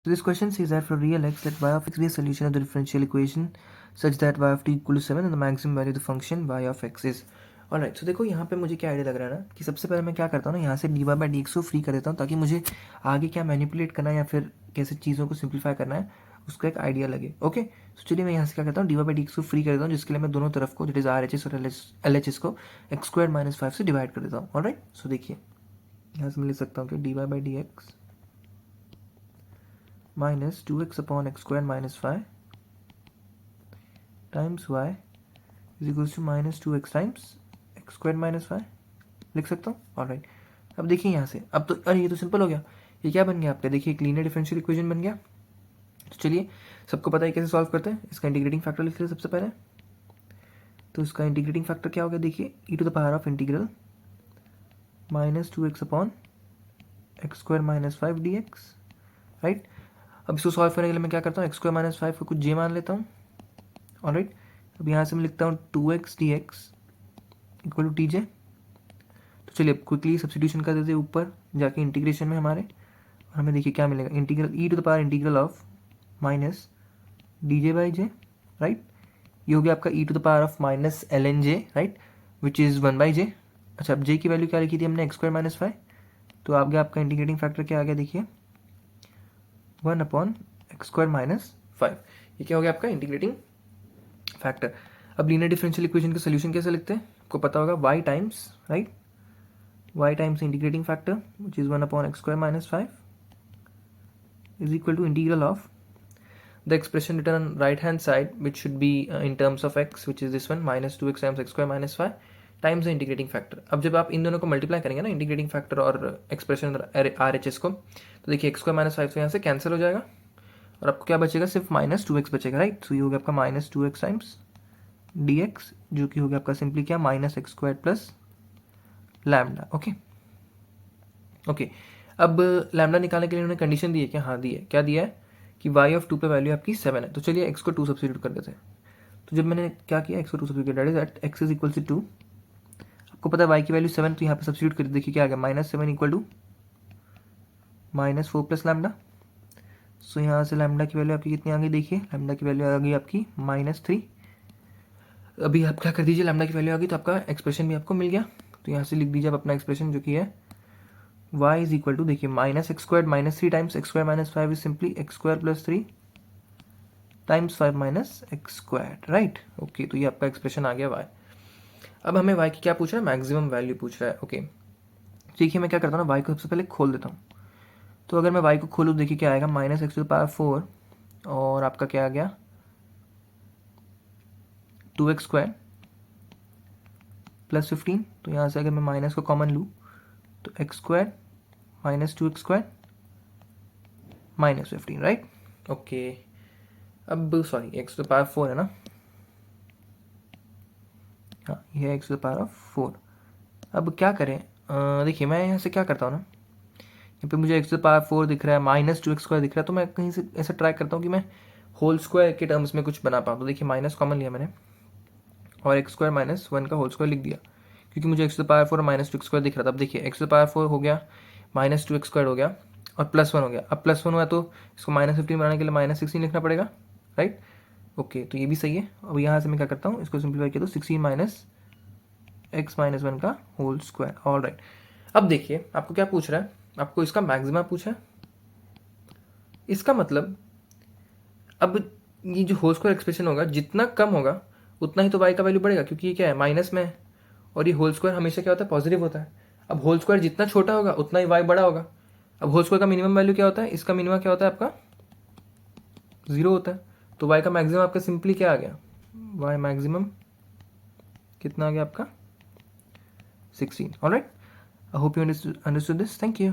So this question says that for real x, let y of x be a solution of the differential equation such that y of t equal to 7 and the maximum value of the function y of x is. Alright, so देखो यहाँ पे मुझे क्या idea लग रहा है ना कि सबसे पहले मैं क्या करता हूँ ना, यहाँ से d y by d x को फ्री कर देता हूँ ताकि मुझे आगे क्या मैनिपुलेट करना है या फिर कैसे चीज़ों को सिंप्लीफाई करना है उसका एक आइडिया लगे. ओके, सो चलिए मैं यहाँ से क्या करता हूँ, d y by d x को फ्री कर देता हूँ, जिसके लिए मैं दोनों तरफ को that is R H S और एल एच एस को एक्स स्क्वायर माइनस 5 से डिवाइड कर देता हूँ. ऑलराइट, सो देखिए यहाँ से मैं लिख सकता हूँ कि d y by d x minus 2x upon x square minus 5 times y is equals to minus 2x times x square minus 5 लिख सकता हूँ. ऑलराइट, अब देखिए यहाँ से, अब तो अरे ये तो सिंपल हो गया. ये क्या बन गया आपका, देखिए एक लीनियर डिफरेंशियल इक्वेशन बन गया. तो चलिए सबको पता है कैसे सॉल्व करते हैं. इसका इंटीग्रेटिंग फैक्टर लिख लेते हैं सबसे पहले. तो इसका इंटीग्रेटिंग फैक्टर क्या हो गया, देखिए E to the power of integral minus 2x upon x square minus 5 d x. Right, अब इसको सॉल्व करने के लिए मैं क्या करता हूँ, एक्स स्क्वायर माइनस 5 को कुछ जे मान लेता हूँ. ऑलराइट, अब यहाँ से मैं लिखता हूँ 2x dx equal to T J. तो चलिए अब क्विकली सब्स्टिट्यूशन कर देते हैं ऊपर जाके इंटीग्रेशन में हमारे, और हमें देखिए क्या मिलेगा, integral E to the power integral of minus D J by J. Right, ये हो गया आपका E to the power of minus L N J. Right, which is 1 by J. अच्छा, अब जे की वैल्यू क्या लिखी थी हमने, एक्स स्क्वायर माइनस 5. तो आ गया आपका इंटीग्रेटिंग फैक्टर क्या आ गया, देखिए 1 अपॉन एक्स स्क्वायर माइनस 5. ये क्या हो गया आपका इंटीग्रेटिंग फैक्टर. अब लीनियर डिफरेंशियल इक्वेशन का सोल्यूशन कैसे लिखते हैं, आपको पता होगा y times, right, y times integrating factor which is 1 upon x square minus 5 is equal to integral of the expression written on right hand side which should be in terms of x which is this one minus 2x times x square minus 5 times the integrating factor. अब जब आप इन दोनों को multiply करेंगे ना, integrating factor और expression are H S को, तो देखिए एक्स स्क्वायर माइनस 5 तो यहाँ से कैंसिल हो जाएगा और आपको क्या बचेगा, सिर्फ माइनस 2x बचेगा. राइट, सो ये हो गया आपका minus 2x times D x, जो कि हो गया आपका सिंपली क्या, minus x square plus lambda. Okay okay, अब लैम्डा निकालने के लिए उन्होंने कंडीशन दी है क्या, हाँ दी है. क्या दिया है कि y ऑफ 2 पे वैल्यू आपकी 7 है. तो चलिए x को 2 सब्स्टिट्यूट कर देते हैं. तो जब मैंने क्या किया, x को 2 सब्स्टिट्यूट किया, that is at x is equal to 2. आपको पता है y की वैल्यू 7, तो यहाँ पे सब्स्टिट्यूट कर देखिए क्या आ गया, minus 7 equal to minus 4 plus lambda. So यहाँ से लैम्डा की वैल्यू आपकी कितनी आ गई, देखिए लैम्डा की वैल्यू आ गई आपकी माइनस 3. अभी आप क्या कर दीजिए, लैम्डा की वैल्यू आ गई तो आपका एक्सप्रेशन भी आपको मिल गया. तो यहाँ से लिख दीजिए आप अपना एक्सप्रेशन जो कि है y इज इक्वल टू, देखिए minus x square minus 3 times x square minus 5 is simply x square plus 3 times 5 minus x square. Right, okay, तो ये आपका एक्सप्रेशन आ गया y. अब हमें y की क्या पूछ रहा है, मैक्सिमम वैल्यू पूछ रहा है. ओके, देखिए मैं क्या करता हूँ ना, y को सबसे पहले खोल देता हूँ. तो अगर मैं y को खोलूँ, देखिए क्या आएगा, minus x to the power 4 और आपका क्या आ गया 2x स्क्वायर प्लस 15. तो यहाँ से अगर मैं माइनस को कॉमन लूँ तो x square minus 2x square minus 15. Right, okay, अब sorry x to the power 4 है ना, हाँ ये है x to the power of 4. अब क्या करें, देखिए मैं यहाँ से क्या करता हूँ ना, यहाँ पे मुझे एक्स टू द पावर 4 दिख रहा है, माइनस 2x स्क्वायर दिख रहा है, तो मैं कहीं से ऐसा ट्राई करता हूँ कि मैं होल स्क्वायर के टर्म्स में कुछ बना पाऊँ. तो देखिए माइनस कॉमन लिया मैंने और एक्स स्क्वायर माइनस 1 का होल स्क्वायर लिख दिया, क्योंकि मुझे एक्स टू द पावर 4 और माइनस 2x स्क्वायर दिख रहा था. अब देखिए एक्स टू द पावर 4 हो गया, माइनस 2x स्क्वायर हो गया और प्लस 1 हो गया. अब प्लस 1 हुआ तो इसको माइनस 15 बनाने के लिए माइनस 16 लिखना पड़ेगा. राइट, ओके, तो ये भी सही है. अब यहाँ से मैं क्या करता हूँ, इसको सिंप्लीफाई किया तो 16 माइनस एक्स माइनस 1 का होल स्क्वायर. ऑल राइट, अब देखिए आपको क्या पूछ रहा है, आपको इसका मैक्सिमा पूछा है. इसका मतलब अब ये जो होल स्क्वायर एक्सप्रेशन होगा, जितना कम होगा उतना ही तो y का वैल्यू बढ़ेगा, क्योंकि ये क्या है, माइनस में है और ये होल स्क्वायर हमेशा क्या होता है, पॉजिटिव होता है. अब होल स्क्वायर जितना छोटा होगा उतना ही y बड़ा होगा. अब होल स्क्वायर का मिनिमम वैल्यू क्या होता है, इसका मिनिमम क्या होता है आपका 0 होता है. तो y का मैक्सिमम आपका सिंपली क्या आ गया, y मैक्सिमम कितना आ गया आपका 16. Alright, I hope you understood this. Thank you.